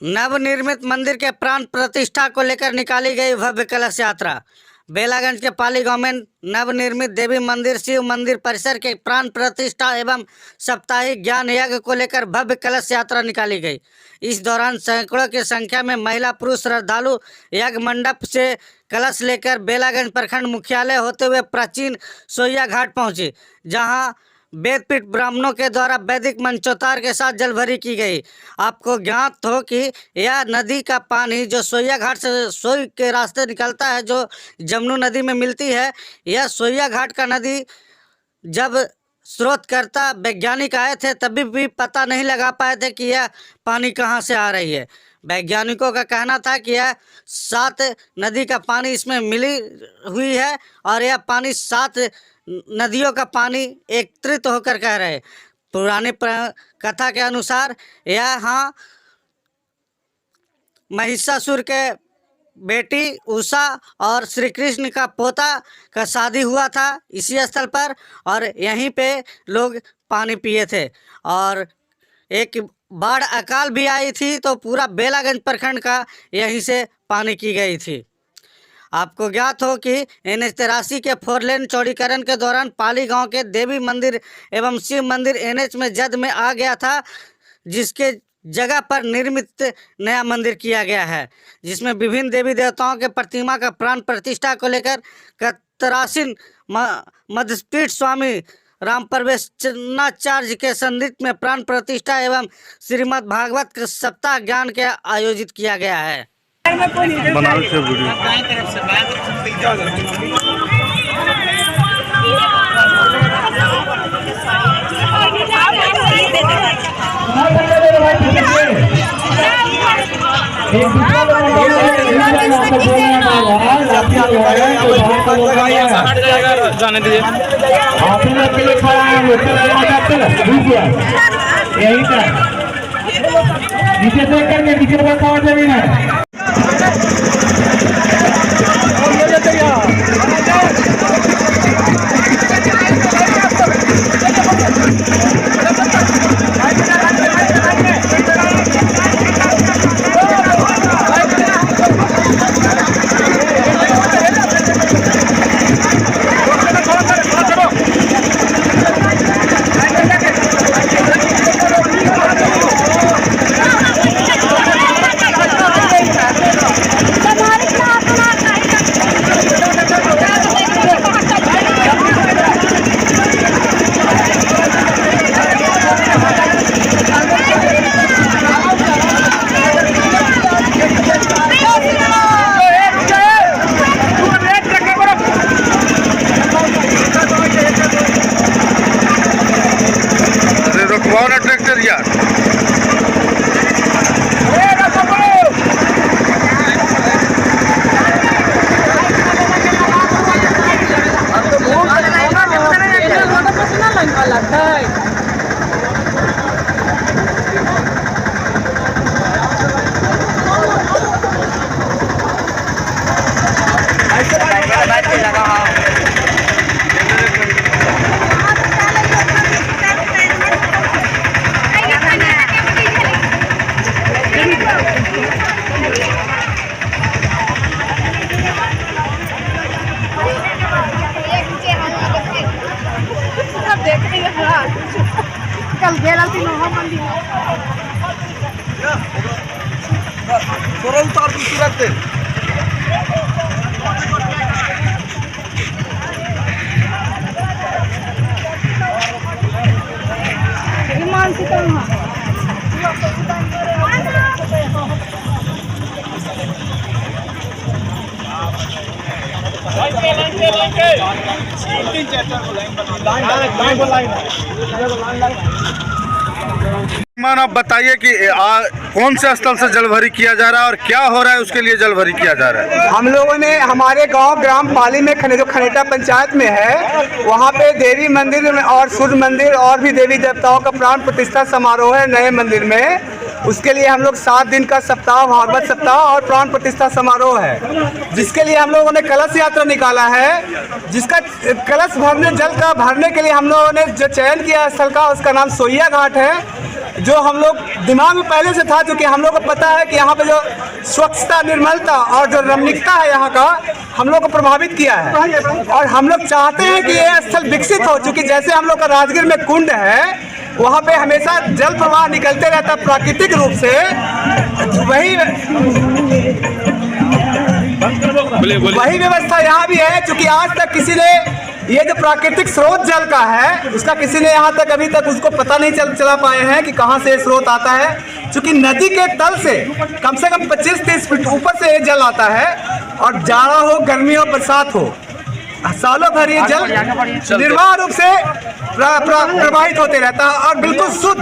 नवनिर्मित मंदिर के प्राण प्रतिष्ठा को लेकर निकाली गई भव्य कलश यात्रा। बेलागंज के पाली गांव में नवनिर्मित देवी मंदिर शिव मंदिर परिसर के प्राण प्रतिष्ठा एवं साप्ताहिक ज्ञान यज्ञ को लेकर भव्य कलश यात्रा निकाली गई। इस दौरान सैकड़ों की संख्या में महिला पुरुष श्रद्धालु यज्ञ मंडप से कलश लेकर बेलागंज प्रखंड मुख्यालय होते हुए प्राचीन सोइया घाट पहुंची, जहां वेदपीठ ब्राह्मणों के द्वारा वैदिक मंचोतार के साथ जलभरी की गई। आपको ज्ञात हो कि यह नदी का पानी जो सोइया घाट से सोई के रास्ते निकलता है, जो जमनू नदी में मिलती है, यह सोइया घाट का नदी जब स्रोतकर्ता वैज्ञानिक आए थे तभी भी पता नहीं लगा पाए थे कि यह पानी कहाँ से आ रही है। वैज्ञानिकों का कहना था कि यह 7 नदी का पानी इसमें मिली हुई है और यह पानी 7 नदियों का पानी एकत्रित होकर कह रहे। पुरानी कथा के अनुसार यहाँ महिषासुर के बेटी उषा और श्री कृष्ण का पोता का शादी हुआ था इसी स्थल पर, और यहीं पे लोग पानी पिए थे। और एक बाढ़ अकाल भी आई थी तो पूरा बेलागंज प्रखंड का यहीं से पानी की गई थी। आपको ज्ञात हो कि NH-83 के 4 लेन चौड़ीकरण के दौरान पाली गांव के देवी मंदिर एवं शिव मंदिर NH में जद में आ गया था, जिसके जगह पर निर्मित नया मंदिर किया गया है, जिसमें विभिन्न देवी देवताओं के प्रतिमा का प्राण प्रतिष्ठा को लेकर कतरासीन मध्यपीठ स्वामी राम प्रवेशनाचार्य के संदिग्ध में प्राण प्रतिष्ठा एवं श्रीमद् भागवत सप्ताह ज्ञान के आयोजित किया गया है। जाने दीजिए यही था नीचे देख करके नीचे बैठा जमीन है। ट्रैक्टर यार कल गेला थी नोहा मंदिर थोड़ा उतार दूसरी रखते मानसी कहाँ मान आप बताइए कि कौन से स्थल से जलभरी किया जा रहा है और क्या हो रहा है, उसके लिए जलभरी किया जा रहा है। हम लोगों ने हमारे गांव ग्राम पाली में जो खनेटा पंचायत में है, वहां पे देवी मंदिर में और सूर्य मंदिर और भी देवी देवताओं का प्राण प्रतिष्ठा समारोह है नए मंदिर में। उसके लिए हम लोग 7 दिन का सप्ताह, भागवत सप्ताह और प्राण प्रतिष्ठा समारोह है, जिसके लिए हम लोगों ने कलश यात्रा निकाला है। जिसका कलश भरने, जल का भरने के लिए हम लोगों ने जो चयन किया स्थल का, उसका नाम सोइया घाट है, जो हम लोग दिमाग में पहले से था, क्योंकि हम लोग को पता है कि यहाँ पे जो स्वच्छता, निर्मलता और जो रमणीकता है यहाँ का, हम लोग को प्रभावित किया है। और हम लोग चाहते हैं कि ये स्थल विकसित हो, चूँकि जैसे हम लोग का राजगीर में कुंड है, वहाँ पे हमेशा जल प्रवाह निकलते रहता है प्राकृतिक रूप से, वही व्यवस्था यहाँ भी है। क्योंकि आज तक किसी ने ये जो प्राकृतिक स्रोत जल का है, उसका किसी ने यहाँ तक अभी तक उसको पता नहीं चला पाए हैं कि कहाँ से स्रोत आता है। क्योंकि नदी के तल से कम 25-30 फीट ऊपर से ये जल आता है, और जाड़ा हो, गर्मी हो, बरसात हो, सालों भर ये जल निर्वाह रूप से प्रवाहित होते रहता है, और बिल्कुल शुद्ध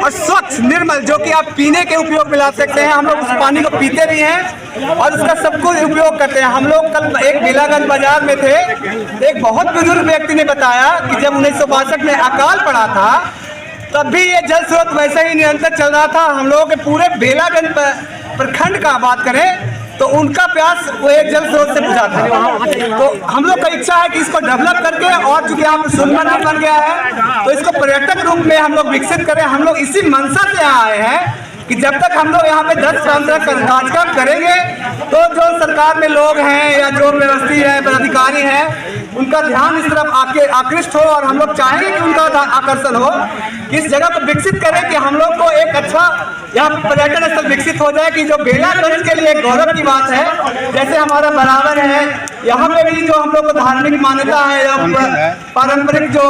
और स्वच्छ निर्मल, जो कि आप पीने के उपयोग में ला सकते हैं। हम लोग उस पानी को पीते भी हैं और उसका सब कुछ उपयोग करते हैं। हम लोग कल एक बेलागंज बाजार में थे, एक बहुत बुजुर्ग व्यक्ति ने बताया कि जब 1962 में अकाल पड़ा था, तब भी ये जल स्रोत वैसे ही निरंतर चल रहा था। हम लोगों के पूरे बेलागंज प्रखंड का बात करें तो उनका प्यास वो एक जल स्रोत से बुझा था। तो हम लोग का इच्छा है कि इसको डेवलप करके, और चूंकि यहाँ पर सुंदर मंदिर बन गया है, तो इसको पर्यटक रूप में हम लोग विकसित करें। हम लोग इसी मंशा से यहाँ आए हैं कि जब तक हम लोग यहाँ पे 10 साल तक कार्यक्रम करेंगे, तो जो सरकार में लोग हैं या जो व्यवस्थी है, पदाधिकारी हैं, उनका ध्यान इस तरफ आकृष्ट हो, और हम लोग चाहेंगे कि उनका आकर्षण हो, कि इस जगह को विकसित करें, कि हम लोग को एक अच्छा यहाँ पर्यटन स्थल विकसित हो जाए। कि जो बेलागंज के लिए गौरव की बात है, जैसे हमारा बराबर है, यहाँ पे भी जो हम लोग को धार्मिक मान्यता है, पारंपरिक जो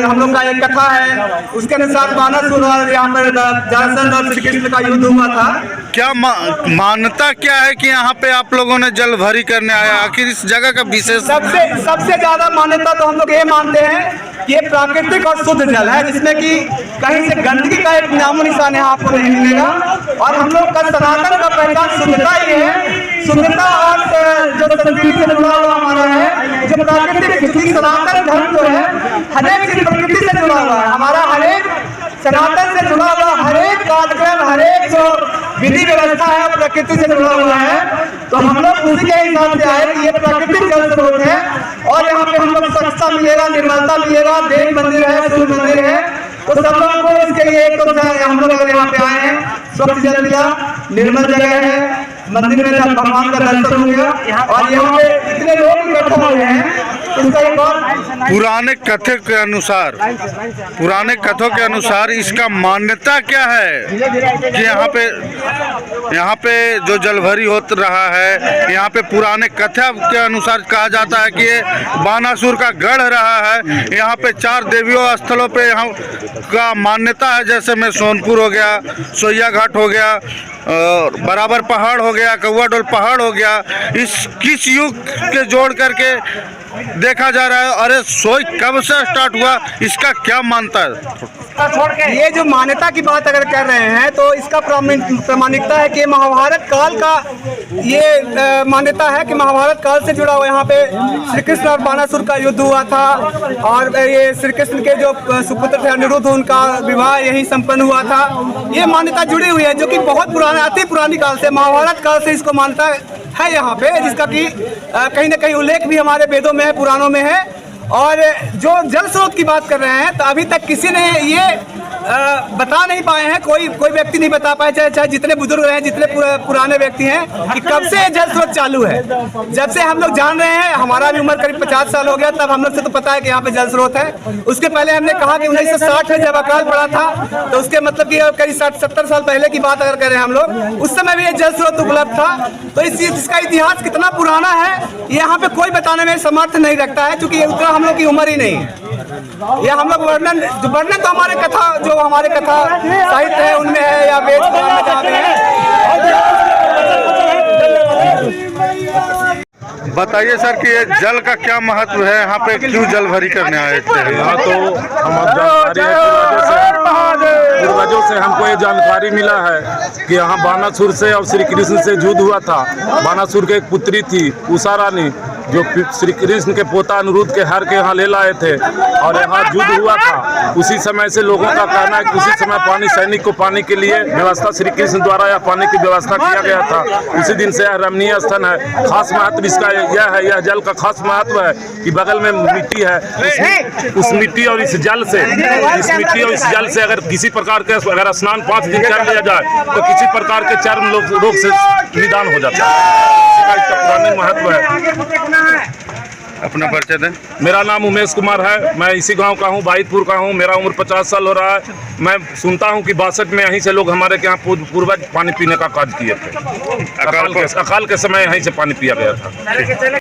हम लोग का एक कथा है, उसके अनुसार बानासुर और यहाँ पर जरासंध और श्री कृष्ण का युद्ध हुआ था। क्या मान्यता क्या है कि यहाँ पे आप लोगों ने जल भरी करने आया? आखिर इस जगह का विशेष सबसे ज्यादा मान्यता तो हम लोग ये मानते हैं कि ये प्राकृतिक और शुद्ध जल है, जिसमें कि कहीं से गंदगी का एक नामो निशान यहाँ आपको नहीं मिलेगा। और हम लोग का सनातन का पहचान शुद्धता ही है। शुद्धता और जो संस्कृति से जुड़ा हुआ हमारा है, जो प्राकृतिक सनातन धर्म जो है, हरेक चीज प्रकृति से जुड़ा हुआ है। हमारा हरेक सनातन से जुड़ा हुआ हरेक कार्यक्रम, हरेक जो विधि व्यवस्था है, प्रकृति से जुड़ा हुआ है। तो हम लोग उसी के हिसाब से आए कि ये प्राकृतिक जल स्रोत है, और यहाँ पे हम लोग स्वच्छता मिलेगा, निर्मलता मिलेगा, देव मंदिर है, सूर्य मंदिर है। तो सब लोगों को इसके लिए एक तो हम लोग अगर यहाँ पे आए हैं, स्वच्छ जल मिला, निर्मल जगह है, मंदिर में जब भगवान का दर्शन हो गया, और यहाँ पे इतने लोग इकट्ठा हुए हैं, इसका एक और पुराने कथों के अनुसार इसका मान्यता क्या है कि यहाँ पे जो जलभरी हो रहा है, यहाँ पे पुराने कथा के अनुसार कहा जाता है कि ये बानासुर का गढ़ रहा है। यहाँ पे 4 देवियों स्थलों पे यहाँ का मान्यता है, जैसे में सोनपुर हो गया, सोइया घाट हो गया, बराबर पहाड़ हो गया, कौआ डोल पहाड़ हो गया। इस किस युग के जोड़ करके देखा जा रहा है? अरे सोई कब से स्टार्ट हुआ, इसका क्या मानता है? ये जो मान्यता की बात अगर कर रहे हैं, तो इसका प्रामाणिकता है कि महाभारत काल का ये मान्यता है कि महाभारत काल से जुड़ा हुआ यहाँ पे श्री कृष्ण और बानासुर का युद्ध हुआ था, और ये श्री कृष्ण के जो सुपुत्र थे अनिरुद्ध, उनका विवाह यही संपन्न हुआ था। ये मान्यता जुड़ी हुई है, जो कि बहुत पुराना, अति पुरानी काल से, महाभारत काल से इसको मान्यता है यहाँ पे, जिसका कि कहीं ना कहीं उल्लेख भी हमारे वेदों में है, पुराणों में है। और जो जल स्रोत की बात कर रहे हैं, तो अभी तक किसी ने ये बता नहीं पाए हैं, कोई व्यक्ति नहीं बता पाए, चाहे जितने बुजुर्ग रहे, जितने पुराने व्यक्ति हैं, कि कब से जल स्रोत चालू है। जब से हम लोग जान रहे हैं, हमारा भी उम्र करीब 50 साल हो गया, तब हम लोग से तो पता है कि यहाँ पे जल स्रोत है। उसके पहले हमने कहा कि 1960 में जब अकाल पड़ा था, तो उसके मतलब कि करीब 60-70 साल पहले की बात अगर करें हम लोग, उस समय भी ये जल स्रोत उपलब्ध था। तो इसका इतिहास कितना पुराना है, यहाँ पे कोई बताने में समर्थ नहीं रखता है, क्योंकि उतना हम लोग की उम्र ही नहीं है। या हम लोग वर्णन तो हमारे कथा, जो हमारे कथा साहित्य है उनमें है, या वेद पुराण में जाते हैं। बताइए सर कि ये जल का क्या महत्व है, यहाँ पे क्यों जल भरी करने आए थे? यहाँ तो हम पूर्वजों से हमको ये जानकारी मिला है कि यहाँ बानासुर से और श्री कृष्ण से युद्ध हुआ था। बानासुर की एक पुत्री थी उषा रानी, जो श्री कृष्ण के पोता अनिरुद्ध के हर के यहाँ ले लाए थे और यहाँ युद्ध हुआ था। उसी समय से लोगों का कहना है कि उसी समय पानी सैनिक को पाने के लिए व्यवस्था श्री कृष्ण द्वारा या पानी की व्यवस्था किया गया था। उसी दिन से यह रमणीय स्थल है। खास महत्व इसका यह है, यह जल का खास महत्व है कि बगल में मिट्टी है। उस मिट्टी और इस जल से अगर किसी प्रकार के अगर स्नान 5 दिन कर लिया जाए तो किसी प्रकार के चर्म रोग से निदान हो जाता है। इसका पुरानी महत्व है। अपना परिचय दें। मेरा नाम उमेश कुमार है। मैं इसी गांव का हूं, बाहितपुर का हूं। मेरा उम्र 50 साल हो रहा है। मैं सुनता हूं कि 62 में यहीं से लोग हमारे के यहाँ पूर्वज पानी पीने का कार्य किए थे। अकाल के समय यहीं से पानी पिया गया था।